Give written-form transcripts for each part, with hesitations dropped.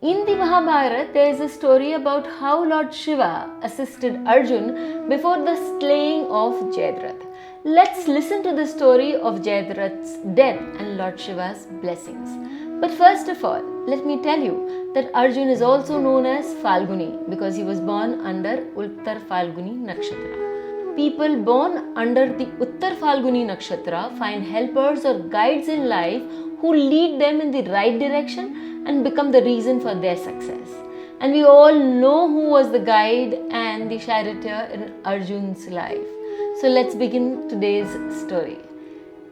In the Mahabharata, there is a story about how Lord Shiva assisted Arjun before the slaying of Jayadratha. Let's listen to the story of Jayadratha's death and Lord Shiva's blessings. But first of all, let me tell you that Arjun is also known as Falguni because he was born under Uttar Falguni Nakshatra. People born under the Uttar Falguni Nakshatra find helpers or guides in life who lead them in the right direction and become the reason for their success. And we all know who was the guide and the charioteer in Arjun's life. So let's begin today's story.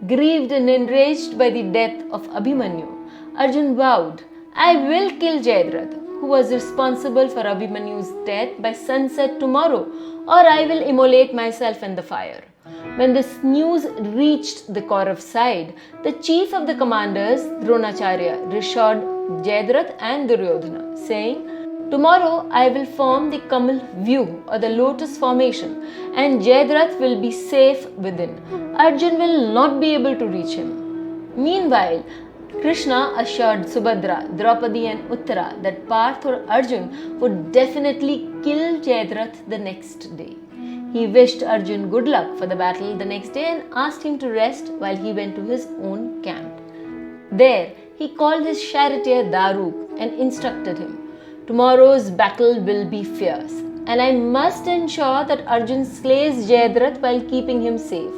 Grieved and enraged by the death of Abhimanyu, Arjun vowed, I will kill Jayadratha, who was responsible for Abhimanyu's death, by sunset tomorrow, or I will immolate myself in the fire. When this news reached the Kaurav side, the chief of the commanders, Dronacharya, reassured Jayadratha and Duryodhana, saying, Tomorrow I will form the Kamal view or the lotus formation, and Jayadratha will be safe within. Arjun will not be able to reach him. Meanwhile, Krishna assured Subhadra, Draupadi and Uttara that Partha or Arjun would definitely kill Jayadratha the next day. He wished Arjun good luck for the battle the next day and asked him to rest while he went to his own camp. There, he called his charioteer Daruk and instructed him, Tomorrow's battle will be fierce, and I must ensure that Arjun slays Jayadratha while keeping him safe.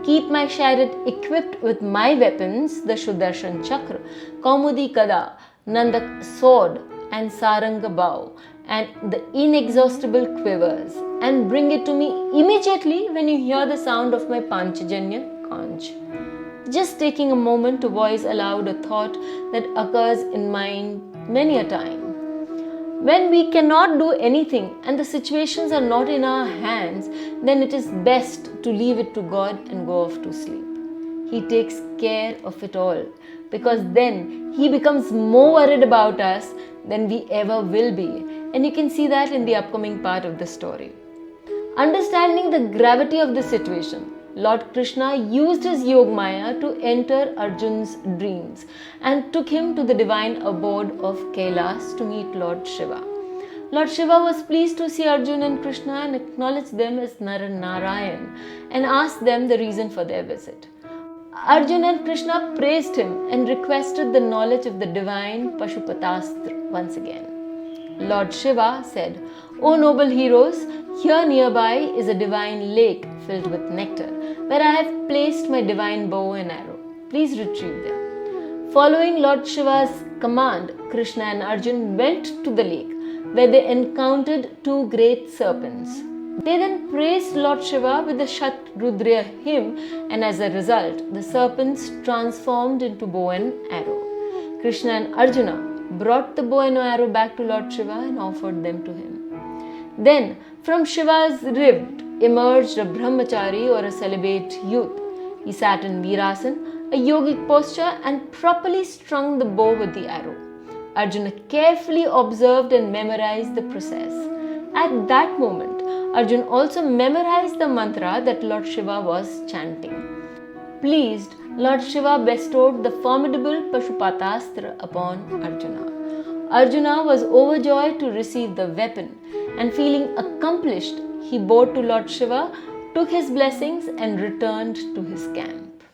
Keep my chariot equipped with my weapons, the Sudarshan Chakra, Kaumudi Kada, Nandak sword, and Saranga bow, and the inexhaustible quivers, and bring it to me immediately when you hear the sound of my Panchajanya conch. Just taking a moment to voice aloud a thought that occurs in mind many a time. When we cannot do anything and the situations are not in our hands, then it is best to leave it to God and go off to sleep. He takes care of it all, because then He becomes more worried about us than we ever will be. And you can see that in the upcoming part of the story. Understanding the gravity of the situation, Lord Krishna used his Yogmaya to enter Arjun's dreams and took him to the divine abode of Kailas to meet Lord Shiva. Lord Shiva was pleased to see Arjun and Krishna and acknowledged them as Nar and Narayan and asked them the reason for their visit. Arjun and Krishna praised him and requested the knowledge of the divine Pashupatastra once again. Lord Shiva said, O noble heroes, here nearby is a divine lake filled with nectar, where I have placed my divine bow and arrow. Please retrieve them. Following Lord Shiva's command, Krishna and Arjun went to the lake, where they encountered two great serpents. They then praised Lord Shiva with the Shatrudriya hymn, and as a result, the serpents transformed into bow and arrow. Krishna and Arjuna brought the bow and arrow back to Lord Shiva and offered them to him. Then, from Shiva's rift emerged a brahmachari or a celibate youth. He sat in Virasan, a yogic posture, and properly strung the bow with the arrow. Arjuna carefully observed and memorized the process. At that moment, Arjuna also memorized the mantra that Lord Shiva was chanting. Pleased, Lord Shiva bestowed the formidable Pashupatastra upon Arjuna. Arjuna was overjoyed to receive the weapon, and feeling accomplished, he bowed to Lord Shiva, took his blessings, and returned to his camp.